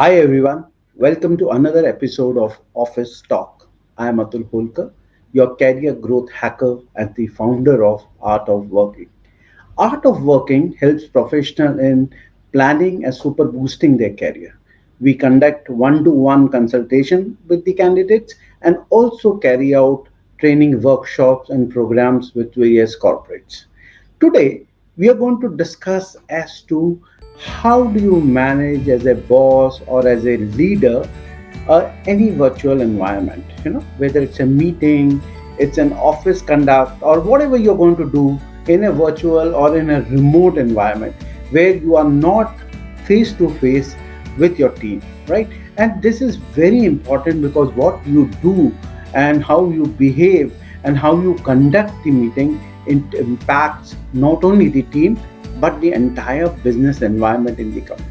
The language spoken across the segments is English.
Hi everyone, welcome to another episode of Office Talk. I am Atul Holkar, your career growth hacker and the founder of Art of Working. Art of Working helps professionals in planning and super boosting their career. We conduct one-to-one consultation with the candidates and also carry out training workshops and programs with various corporates. Today, we are going to discuss as to how do you manage as a boss or as a leader any virtual environment, whether it's a meeting, it's an office conduct, or whatever you're going to do in a virtual or in a remote environment where you are not face to face with your team, right? And this is very important because what you do and how you behave and how you conduct the meeting it impacts not only the team but the entire business environment in the company.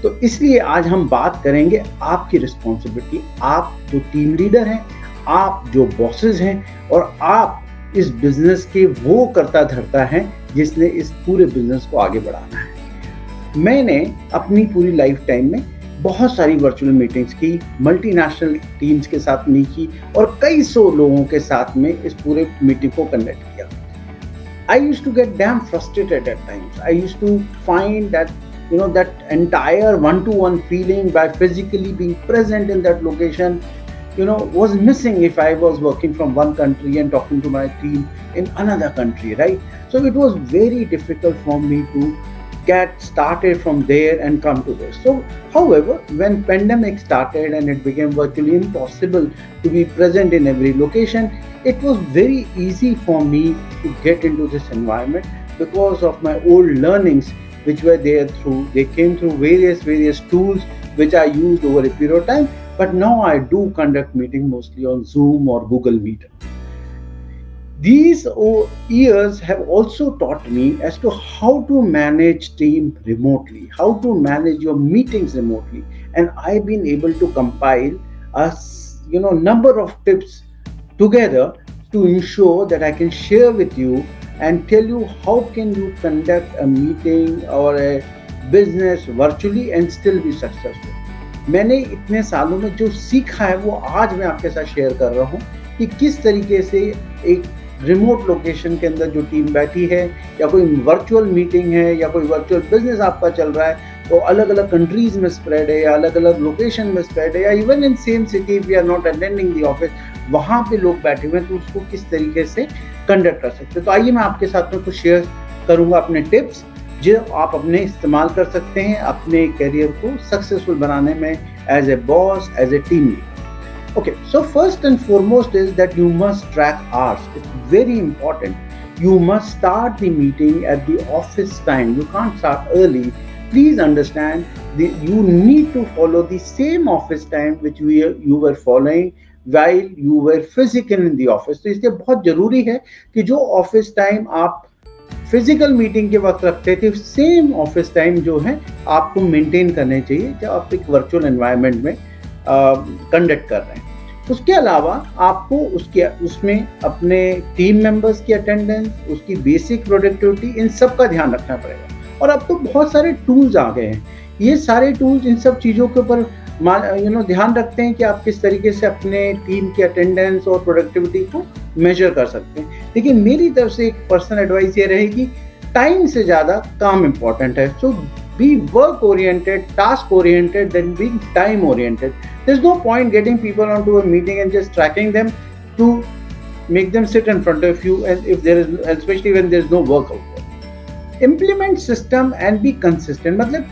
तो इसलिए आज हम बात करेंगे आपकी responsibility, आप जो team leader हैं, आप जो बॉसेस हैं और आप इस बिजनेस के वो करता धरता है जिसने इस पूरे बिजनेस को आगे बढ़ाना है। मैंने अपनी पूरी लाइफ टाइम में बहुत सारी वर्चुअल मीटिंग्स की, मल्टीनेशनल टीम्स के साथ नहीं की और कई सौ लोगों के साथ में इस पूरे मीटिंग को कंडक्ट किया। I used to get damn frustrated at times. I used to find that that entire one-to-one feeling by physically being present in that location was missing if I was working from one country and talking to my team in another country, right? So it was very difficult for me to get started from there and come to this. So however, when pandemic started and it became virtually impossible to be present in every location, it was very easy for me to get into this environment because of my old learnings which were there through they came through various tools which I used over a period of time. But now I do conduct meeting mostly on Zoom or Google Meet. These years have also taught me as to how to manage team remotely, how to manage your meetings remotely, and I've been able to compile a number of tips together to ensure that I can share with you and tell you how can you conduct a meeting or a business virtually and still be successful. मैंने इतने सालों में जो सीखा है वो आज मैं आपके साथ शेयर कर रहा हूँ कि किस तरीके से एक रिमोट लोकेशन के अंदर जो टीम बैठी है या कोई वर्चुअल मीटिंग है या कोई वर्चुअल बिजनेस आपका चल रहा है तो अलग अलग कंट्रीज में स्प्रेड है या अलग अलग लोकेशन में स्प्रेड है या even in same city we are not attending the office, वहाँ पे लोग बैठे हुए हैं तो उसको किस तरीके से कंडक्ट कर सकते हैं। तो आइए मैं आपके साथ में कुछ शेयर करूँगा अपने टिप्स जो आप अपने इस्तेमाल कर सकते हैं अपने करियर को सक्सेसफुल बनाने में as a boss, as a team leader. Okay, so first and foremost is that you must track hours. It's very important. You must start the meeting at the office time. You can't start early. Please understand you need to follow the same office time which you were following while you were physical in the office. तो इसलिए बहुत जरूरी है कि जो office time आप physical meeting के वक्त रखते थे सेम ऑफिस टाइम जो है आपको मेंटेन करने चाहिए जब आप एक वर्चुअल एनवायरनमेंट में कंडक्ट कर रहे हैं। उसके अलावा आपको उसमें अपने टीम मेंबर्स की अटेंडेंस, उसकी बेसिक प्रोडक्टिविटी, इन सब का ध्यान रखना पड़ेगा। और अब तो बहुत सारे टूल्स आ गए हैं, ये सारे टूल्स इन सब चीज़ों के ऊपर ध्यान रखते हैं कि आप किस तरीके से अपने टीम की अटेंडेंस और प्रोडक्टिविटी को मेजर कर सकते हैं। लेकिन मेरी तरफ से एक पर्सनल एडवाइस ये रहेगी, टाइम से ज़्यादा काम इम्पॉर्टेंट है। सो be work oriented, task oriented than being time oriented. There's no point getting people onto a meeting and just tracking them to make them sit in front of you, and if there is, especially when there's no work out there. Implement system and be consistent. मतलब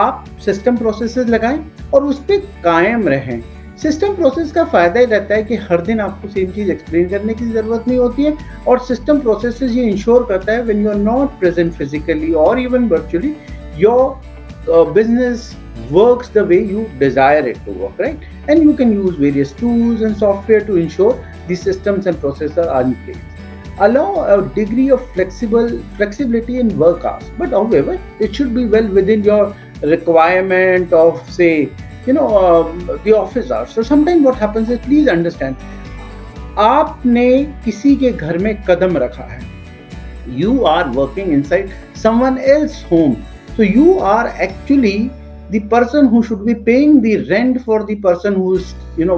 आप system processes लगाएं और उस पर कायम रहें। System process का फायदा ही रहता है कि हर दिन आपको सेम चीज एक्सप्लेन करने की जरूरत नहीं होती है और सिस्टम प्रोसेसेस ये इंश्योर करता है when you are not present physically और even virtually your business works the way you desire it to work, right? And you can use various tools and software to ensure the systems and processes are in place. Allow a degree of flexibility in work hours, but however, it should be well within your requirement of, say, the office hours. So sometimes what happens is, please understand, आपने किसी के घर में कदम रखा है, you are working inside someone else's home. So you are actually the person who should be paying the rent for the person who is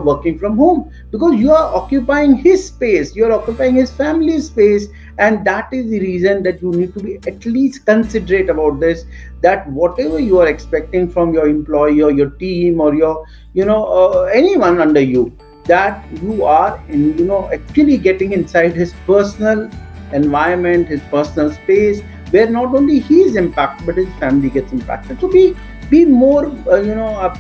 working from home, because you are occupying his space, you are occupying his family's space. And that is the reason that you need to be at least considerate about this, that whatever you are expecting from your employee or your team or your anyone under you, that you are actually getting inside his personal environment, his personal space, where not only he is impacted but his family gets impacted. So be more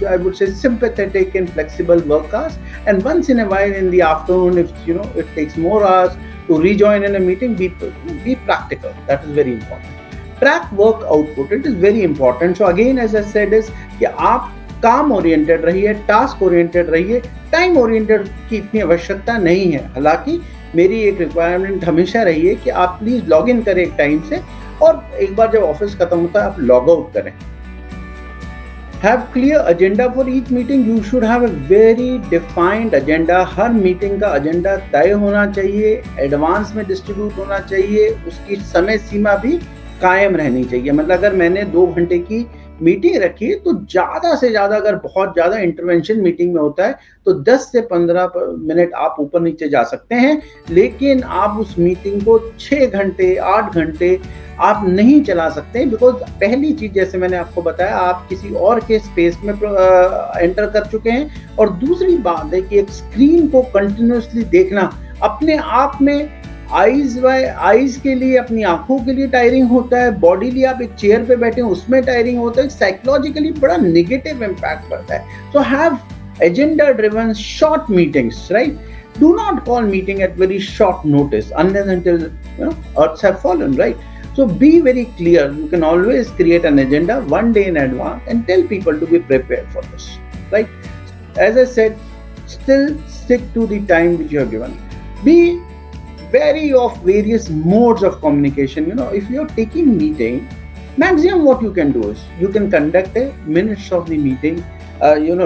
I would say sympathetic and flexible work hours. And once in a while in the afternoon, if it takes more hours to rejoin in a meeting, be practical. That is very important. Track work output, it is very important. So again, as I said, is कि आप काम oriented रहिए, task oriented रहिए, time oriented की इतनी आवश्यकता नहीं है। हालांकि मेरी एक रिक्वायरमेंट हमेशा रही है कि आप प्लीज लॉग इन करें एक टाइम से, और एक बार जब ऑफिस खत्म होता है आप लॉग आउट करें। Have clear agenda for each meeting. You should have a very defined agenda. Her meeting का एजेंडा तय होना चाहिए, एडवांस में डिस्ट्रीब्यूट होना चाहिए, उसकी समय सीमा भी कायम रहनी चाहिए। मतलब अगर मैंने 2 घंटे की मीटिंग रखी तो ज्यादा से ज्यादा, अगर बहुत ज्यादा इंटरवेंशन मीटिंग में होता है तो 10 से 15 मिनट आप ऊपर नीचे जा सकते हैं, लेकिन आप उस मीटिंग को 6 घंटे 8 घंटे आप नहीं चला सकते। बिकॉज पहली चीज, जैसे मैंने आपको बताया, आप किसी और के स्पेस में एंटर कर चुके हैं, और दूसरी बात है कि एक स्क्रीन को कंटिन्यूसली देखना अपने आप में आईज के लिए, अपनी आंखों के लिए टायरिंग होता है। बॉडीली आप एक चेयर पे बैठे हैं उसमें टायरिंग होता है, साइकोलॉजिकली बड़ा नेगेटिव इम्पैक्ट पड़ता है। So have agenda driven short meetings, right? Do not call meeting at very short notice unless until earths have fallen, right? So be very clear. You can always create an agenda 1 day in advance and tell people to be prepared for this, right? As I said, still stick to the time which you have given. Be wary of various modes of communication. If you're taking meeting, maximum what you can do is you can conduct a minutes of the meeting,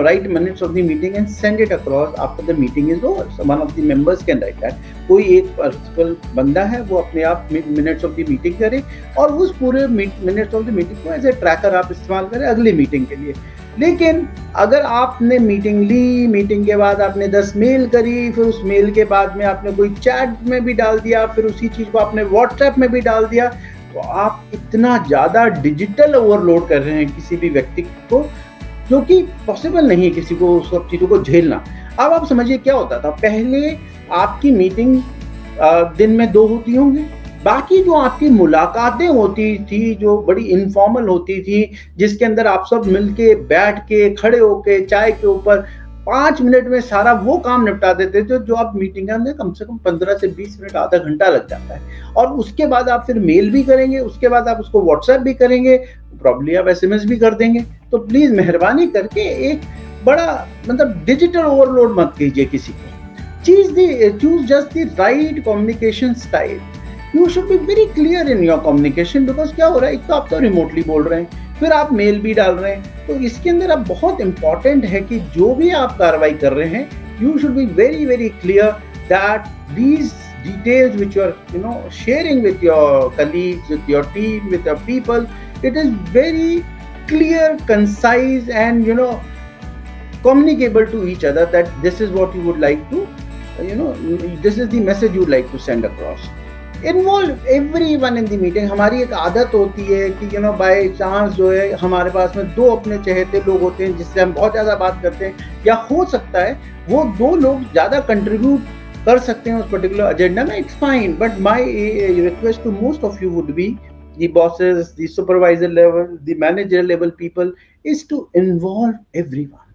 write minutes of the meeting and send it across after the meeting is over. So one of the members can write that. कोई एक personal बंदा है वो अपने आप minutes of the meeting करे, और उस पूरे मिनट्स ऑफ द मीटिंग को एज ए ट्रैकर आप इस्तेमाल करें अगली मीटिंग के लिए। लेकिन अगर आपने मीटिंग ली, मीटिंग के बाद आपने 10 मेल करी, फिर उस मेल के बाद में आपने कोई चैट में भी डाल दिया, फिर उसी चीज को आपने व्हाट्सएप में भी डाल दिया, तो आप इतना ज्यादा डिजिटल ओवरलोड कर रहे हैं किसी भी व्यक्ति को, जो कि पॉसिबल नहीं है किसी को सब चीजों को झेलना। अब आप समझिए क्या होता था पहले, आपकी मीटिंग दिन में 2 होती होंगी, बाकी जो आपकी मुलाकातें होती थी जो बड़ी इनफॉर्मल होती थी, जिसके अंदर आप सब मिलके बैठ के खड़े होके चाय के ऊपर 5 मिनट में सारा वो काम निपटा देते थे, जो आप मीटिंग के अंदर कम से कम 15 से 20 मिनट आधा घंटा लग जाता है। और उसके बाद आप फिर मेल भी करेंगे, उसके बाद आप उसको व्हाट्सएप भी करेंगे, प्रॉब्ली आप एसएमएस भी कर देंगे। तो प्लीज मेहरबानी करके एक बड़ा मतलब डिजिटल ओवरलोड मत कीजिए किसी को। Choose just the right communication style. You should be very clear in your communication, because क्या हो रहा है, एक तो आप तो रिमोटली बोल रहे हैं, फिर आप मेल भी डाल रहे हैं, तो इसके अंदर अब बहुत इंपॉर्टेंट है कि जो भी आप कार्रवाई कर रहे हैं, you should be very very clear that these details which you are sharing with your colleagues, with your team, with your people, it is very clear, concise and communicable to each other, that this is what you would like to this is the message you would like to send across. Involve everyone in the meeting. हमारी एक आदत होती है कि by chance जो है हमारे पास में 2 अपने चहेते लोग होते हैं जिससे हम बहुत ज्यादा बात करते हैं, या हो सकता है वो 2 लोग ज्यादा कंट्रीब्यूट कर सकते हैं उस पर्टिकुलर एजेंडा में, it's fine. But my request to most of you would be the bosses, the supervisor level, the manager level people, is to involve everyone.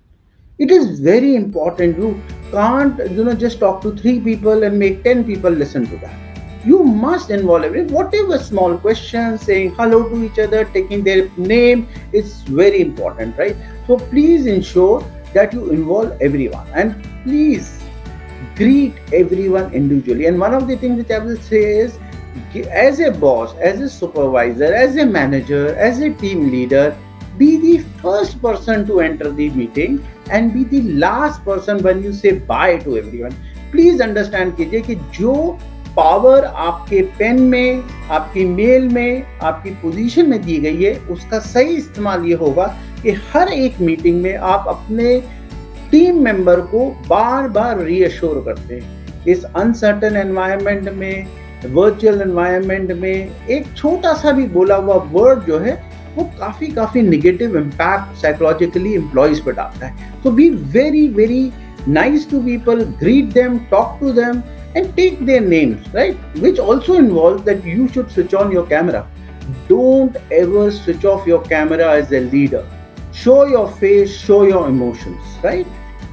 It is very important. You can't just talk to 3 people and make 10 people listen to that. You must involve everyone. Whatever small questions, saying hello to each other, taking their name, is very important, right? So please ensure that you involve everyone, and please greet everyone individually. And one of the things which I will say is, as a boss, as a supervisor, as a manager, as a team leader, be the first person to enter the meeting and be the last person when you say bye to everyone. Please understand कीजिए कि जो power आपके pen में, आपकी mail में, आपकी position में दी गई है, उसका सही इस्तेमाल ये होगा कि हर एक मीटिंग में आप अपने टीम मेंबर को बार बार रीअश्योर करते हैं। इस अनसर्टन एनवायरनमेंट में, वर्चुअल एनवायरनमेंट में एक छोटा सा भी बोला हुआ वर्ड जो है वो काफी नेगेटिव इम्पैक्ट साइकोलॉजिकली एम्प्लॉइज पर डालता है। तो be very very nice to people, greet them, talk to them, and take their names, right? Which also involves that you should switch on your camera. Don't ever switch off your camera as a leader. Show your face, show your emotions, right?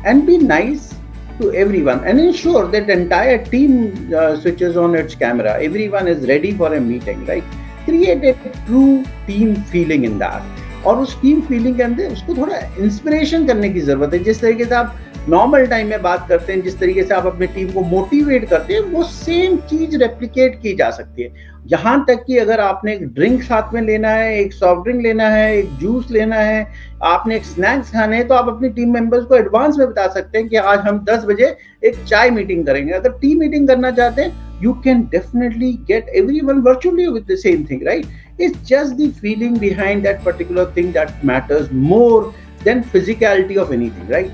And be nice to everyone and ensure that the entire team switches on its camera. Everyone is ready for a meeting, right? Create a true team feeling in that. और उस team feeling के अंदर उसको थोड़ा inspiration करने की जरूरत है। जिस तरीके से आप नॉर्मल टाइम में बात करते हैं, जिस तरीके से आप अपनी टीम को मोटिवेट करते हैं, वो सेम चीज रेप्लिकेट की जा सकती है। यहाँ तक कि अगर आपने एक ड्रिंक साथ में लेना है, एक सॉफ्ट ड्रिंक लेना है, एक जूस लेना है, आपने एक स्नैक्स खाने हैं, तो आप अपनी टीम मेंबर्स को एडवांस में बता सकते हैं कि आज हम 10 बजे एक चाय मीटिंग करेंगे। अगर टीम मीटिंग करना चाहते हैं, you can definitely get everyone virtually with the same thing, right? It's just the feeling behind that particular thing that matters more than physicality of anything, right?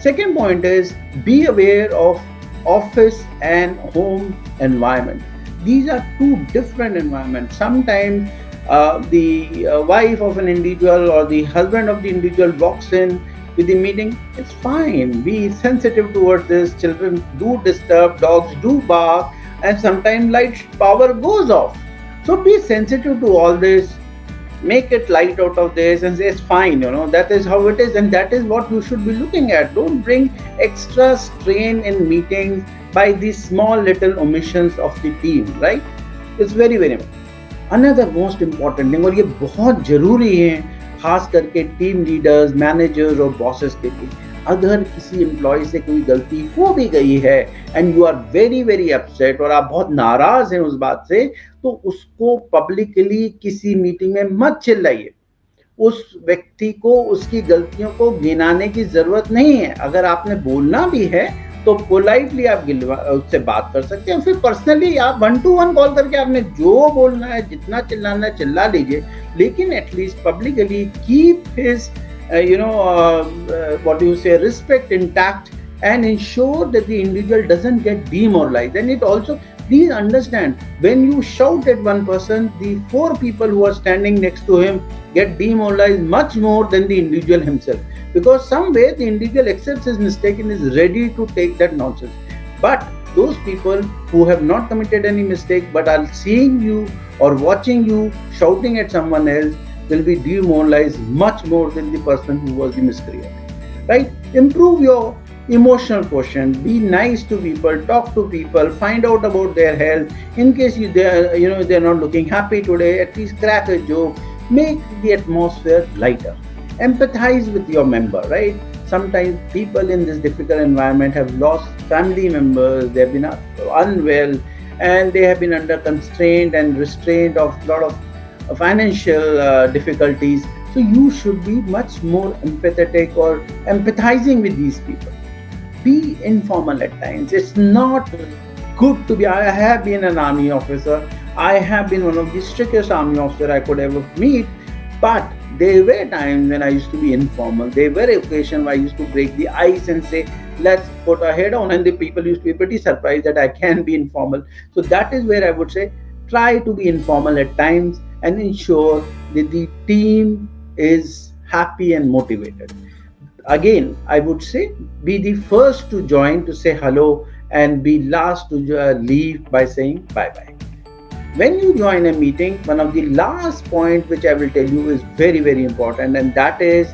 Second point is be aware of office and home environment. These are two different environments. Sometimes the wife of an individual or the husband of the individual walks in with the meeting. It's fine. Be sensitive towards this. Children do disturb, dogs do bark, and sometimes light power goes off. So be sensitive to all this. Make it light out of this and say it's fine, that is how it is, and that is what you should be looking at. Don't bring extra strain in meetings by these small little omissions of the team, right? It's very very another most important thing, और ये बहुत जरूरी है खास करके team leaders, managers और bosses के लिए। अगर किसी एम्प्लॉय से कोई गलती हो भी गई है and you are very very upset और आप बहुत नाराज हैं उस बात से, तो उसको पब्लिकली किसी मीटिंग में मत चिल्लाइए। उस व्यक्ति को उसकी गलतियों को गिनाने की जरूरत नहीं है। अगर आपने बोलना भी है तो पोलाइटली आप उससे बात कर सकते हैं, फिर पर्सनली आप 1-to-1 कॉल करके आपने जो बोलना है, जितना चिल्लाना है चिल्ला लीजिए, लेकिन at least publicly keep his what do you say, respect intact and ensure that the individual doesn't get demoralized. And it also, please understand, when you shout at one person, the 4 people who are standing next to him get demoralized much more than the individual himself, because somewhere the individual accepts his mistake and is ready to take that nonsense. But those people who have not committed any mistake but are seeing you or watching you shouting at someone else will be demoralized much more than the person who was the miscreant, right? Improve your emotional quotient, be nice to people, talk to people, find out about their health. In case they're not looking happy today, at least crack a joke, make the atmosphere lighter. Empathize with your member, right? Sometimes people in this difficult environment have lost family members, they have been unwell, and they have been under constraint and restraint of a lot of financial difficulties. So you should be much more empathetic or empathizing with these people. Be informal at times. It's not good to be. I have been an army officer. I have been one of the strictest army officer I could ever meet. But there were times when I used to be informal. There were occasions where I used to break the ice and say, let's put our head on. And the people used to be pretty surprised that I can be informal. So that is where I would say, try to be informal at times and ensure that the team is happy and motivated. Again, I would say, be the first to join to say hello and be last to leave by saying bye-bye. When you join a meeting, one of the last points which I will tell you is very, very important, and that is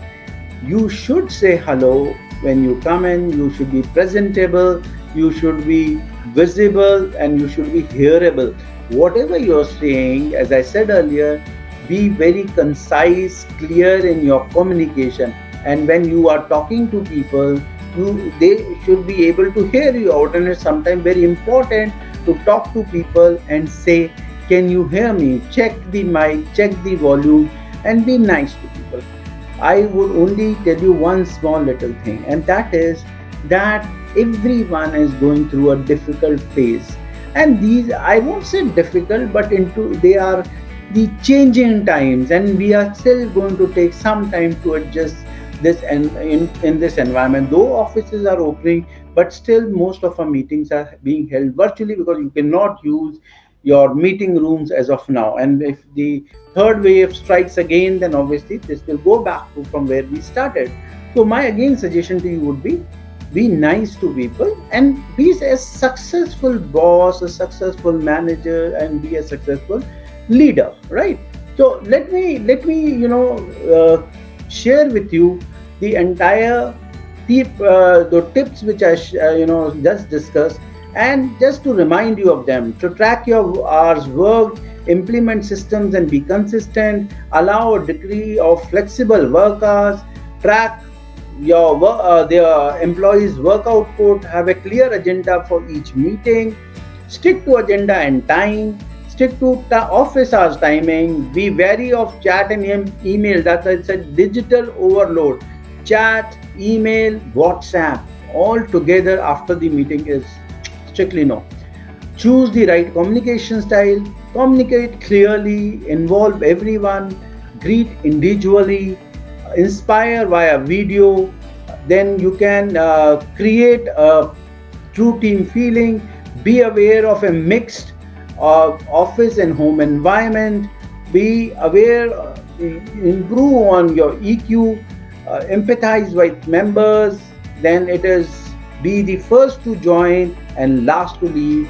you should say hello when you come in. You should be presentable, you should be visible, and you should be hearable. Whatever you're saying, as I said earlier, be very concise, clear in your communication. And when you are talking to people, they should be able to hear you out. And it's sometimes very important to talk to people and say, can you hear me? Check the mic, check the volume, and be nice to people. I would only tell you one small little thing, and that is that everyone is going through a difficult phase. And these, I won't say difficult, but into they are the changing times, and we are still going to take some time to adjust this, and in this environment, though offices are opening, but still most of our meetings are being held virtually, because you cannot use your meeting rooms as of now. And if the third wave strikes again, then obviously this will go back to from where we started. So my again suggestion to you would be nice to people, and be a successful boss, a successful manager, and be a successful leader, right? So let me uh, share with you the entire the tips which I just discussed, and just to remind you of them: to track your hours worked, implement systems and be consistent, allow a degree of flexible work hours, track their employees work output, have a clear agenda for each meeting, stick to agenda and time, stick to office hours timing, be wary of chat and email. That it's a digital overload. Chat, email, WhatsApp, all together after the meeting is strictly no. Choose the right communication style, communicate clearly, involve everyone, greet individually, inspire via video. Then you can create a true team feeling. Be aware of a mixed office and home environment. Be aware, improve on your EQ, empathize with members. Then it is be the first to join and last to leave.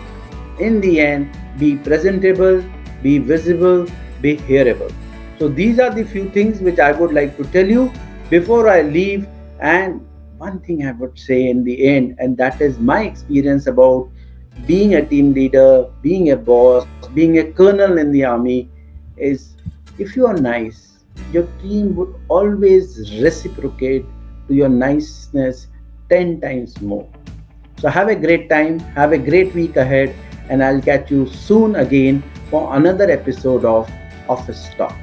In the end, be presentable, be visible, be hearable. So these are the few things which I would like to tell you before I leave. And one thing I would say in the end, and that is my experience about being a team leader, being a boss, being a colonel in the army, is if you are nice, your team would always reciprocate to your niceness 10 times more. So have a great time, have a great week ahead, and I'll catch you soon again for another episode of Office Talk.